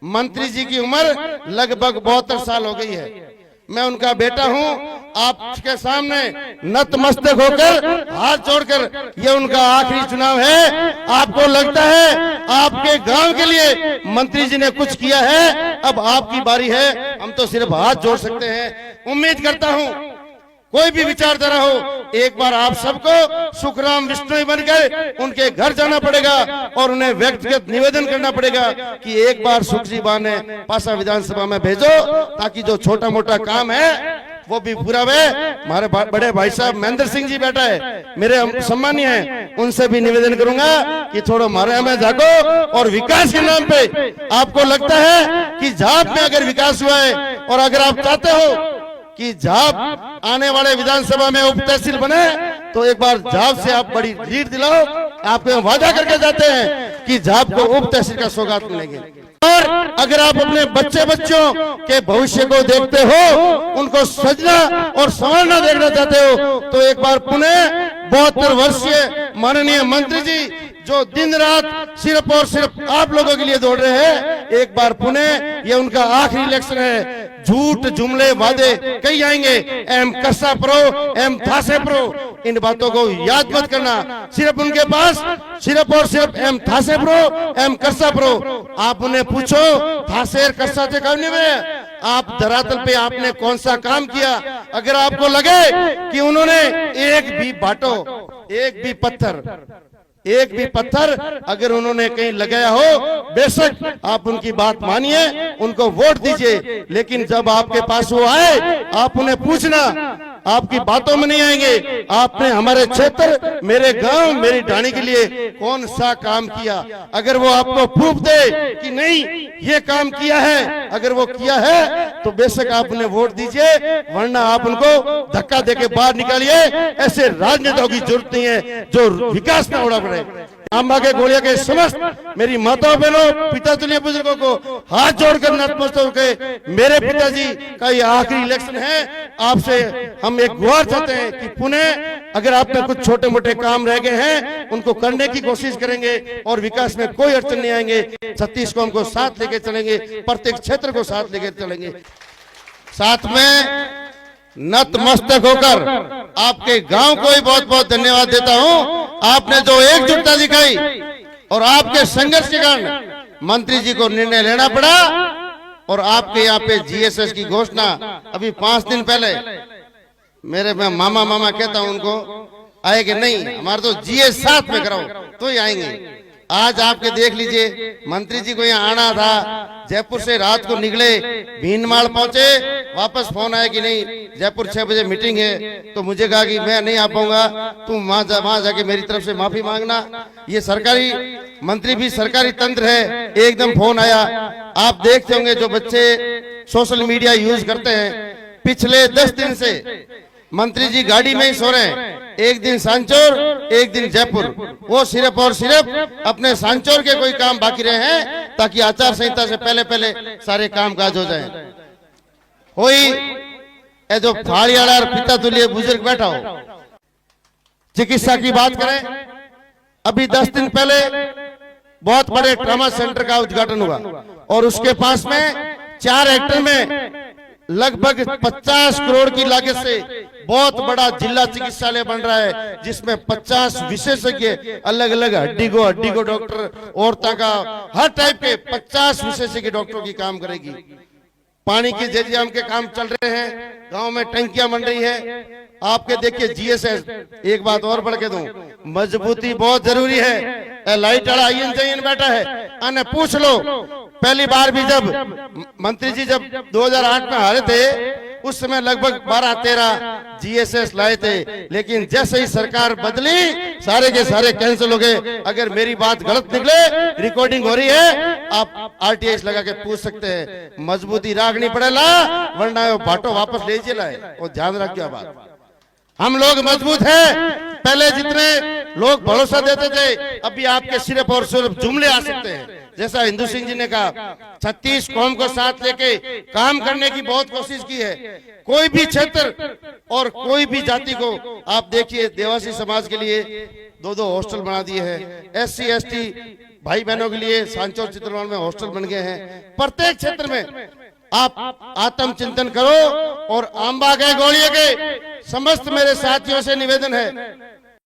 मंत्री जी की उम्र लगभग 72 साल हो गई है। मैं उनका बेटा हूं। आपके सामने नतमस्तक होकर हाथ जोड़कर ये उनका आखिरी चुनाव है। आपको लगता है आपके गांव के लिए मंत्री जी ने कुछ किया है, अब आपकी बारी है। हम तो सिर्फ हाथ जोड़ सकते हैं। उम्मीद करता हूं कोई भी विचारधारा हो, एक बार आप सबको सुखराम विष्णु बनकर उनके घर जाना पड़ेगा और उन्हें व्यक्तिगत निवेदन करना पड़ेगा कि एक बार सुख जी ने पासा विधानसभा में भेजो, ताकि जो छोटा मोटा काम है वो भी पूरा हुए। हमारे बड़े भाई साहब महेंद्र सिंह जी बैठा है, मेरे सम्मानीय हैं, उनसे भी निवेदन करूंगा कि थोड़ा हमारे हमें जागो और विकास के नाम पे आपको लगता है कि झाप में अगर विकास हुआ है और अगर आप चाहते हो कि झाप आने वाले विधानसभा में उप तहसील बने, तो एक बार झाप से आप बड़ी लीड दिलाओ। आपको वादा करके जाते हैं कि झाप को उप तहसील का सौगात मिलेगी। और अगर आप अपने बच्चों के भविष्य को देखते हो, उनको सजना और संवारना देखना चाहते हो, तो एक बार पुनः 72 वर्षीय माननीय मंत्री जी जो दिन रात सिर्फ और सिर्फ आप लोगों के लिए दौड़ रहे हैं, एक बार पुनः ये उनका आखिरी इलेक्शन है। झूठ जुमले वादे कई आएंगे, एम कर्सा प्रो एम थासे प्रो, इन बातों को याद मत करना। सिर्फ उनके पास सिर्फ और सिर्फ एम थासे प्रो एम कर्सा प्रो। आप उन्हें पूछो थासे और कर्सा से काम नहीं में आप धरातल पे आपने कौन सा काम किया। अगर आपको लगे कि उन्होंने एक भी पत्थर अगर उन्होंने कहीं लगाया हो, बेशक आप उनकी बात मानिए, उनको वोट दीजिए, लेकिन जब आपके पास वो आए, आप उन्हें पूछना, आपकी बातों में नहीं आएंगे। आपने हमारे क्षेत्र, मेरे गांव, मेरी ढाणी के लिए कौन सा काम किया। अगर वो आपको प्रूफ दे कि नहीं ये काम किया है, अगर वो किया है तो बेशक आप उन्हें वोट दीजिए, वरना आप उनको धक्का देके बाहर निकालिए। ऐसे राजनेताओं की जरूरत नहीं है जो विकास में उड़ा पड़े। आंबा के गोलिया के समस्त मेरी माताओं बहनों, पिता तुल्य बुजुर्गों को हाथ जोड़कर नतमस्तक होकर, मेरे पिताजी का ये आखिरी इलेक्शन है। आपसे हम एक गुहार चाहते हैं कि पुनः अगर आप में कुछ छोटे मोटे काम रह गए हैं, उनको करने की कोशिश करेंगे और विकास में कोई अड़चन नहीं आएंगे। 36 को हमको साथ लेके चलेंगे, प्रत्येक क्षेत्र को साथ लेके चलेंगे। साथ में नतमस्तक होकर आपके गांव को ही बहुत बहुत धन्यवाद देता हूं। आपने जो एकजुटता दिखाई और आपके संघर्ष के कारण मंत्री जी को निर्णय लेना पड़ा, और आपके यहाँ पे जीएसएस की घोषणा अभी 5 दिन पहले मेरे मैं मामा कहता हूं उनको आए कि नहीं, हमारे तो जीएस साथ में कराओ तो ही आएंगे। आज आपके देख लीजिए, मंत्री जी को यहाँ आना था, जयपुर से रात को निकले, भीनमाल पहुंचे, वापस फोन आया कि नहीं जयपुर 6 बजे मीटिंग है, तो मुझे कहा कि मैं नहीं आ पाऊंगा, तुम वहां जाके मेरी तरफ से माफी मांगना। ये सरकारी मंत्री भी सरकारी तंत्र है, एकदम फोन आया। आप देखते होंगे जो बच्चे सोशल मीडिया यूज करते हैं, पिछले 10 दिन से मंत्री जी गाड़ी में ही सो रहे हैं, एक दिन सांचौर एक दिन जयपुर। वो सिर्फ और सिर्फ अपने सांचौर के कोई काम बाकी रहे हैं, ताकि आचार संहिता से पहले सारे काम काज हो जाए। कोई जो फाड़ियाड़ा पिता तुल्य बुजुर्ग बैठा हो, चिकित्सा की बात करें, अभी 10 दिन पहले बहुत बड़े ट्रॉमा सेंटर का उद्घाटन हुआ और उसके पास में 4 हेक्टेयर में लगभग 50 करोड़ की लागत से बहुत बड़ा जिला चिकित्सालय बन रहा है, जिसमें 50 विशेषज्ञ अलग अलग हड्डी को डॉक्टर, औरतों का हर टाइप के 50 विशेषज्ञ डॉक्टरों की काम करेगी। पानी के जेजीएम के काम चल रहे हैं, गांव में टंकियां बन रही है। आपके देखिए जीएसएस, एक बात और बढ़ के दूं, मजबूती बहुत जरूरी है। लाइट वाला आईएन बैठा है, अने पूछ लो, पहली बार भी जब मंत्री जी जब 2008 में हारे थे, उस समय लगभग 12-13 जीएसएस लाए थे, लेकिन जैसे ही सरकार बदली सारे के सारे कैंसिल हो गए। अगर मेरी बात गलत निकले, रिकॉर्डिंग हो रही है, आप आरटीआई लगा के पूछ सकते हैं। मजबूती राखनी पड़ेगा, वरना बाटो वापस ले चला है, वो ध्यान रखिए बात। हम लोग मजबूत हैं। पहले जितने लोग भरोसा देते थे, अभी आपके सिर्फ और सिर्फ जुमले आ सकते हैं। जैसा हिंदू सिंह जी ने कहा, 36 कौम को साथ लेके काम करने की बहुत कोशिश की है। कोई भी क्षेत्र और कोई भी जाति को आप देखिए, देवासी समाज के लिए 2-2 हॉस्टल बना दिए हैं, SC ST भाई बहनों के लिए सांचौर चित्रवाल में हॉस्टल बन गए हैं। प्रत्येक क्षेत्र में आप आत्मचिंतन करो। और आंबा के गोलिये के समस्त मेरे साथियों से निवेदन है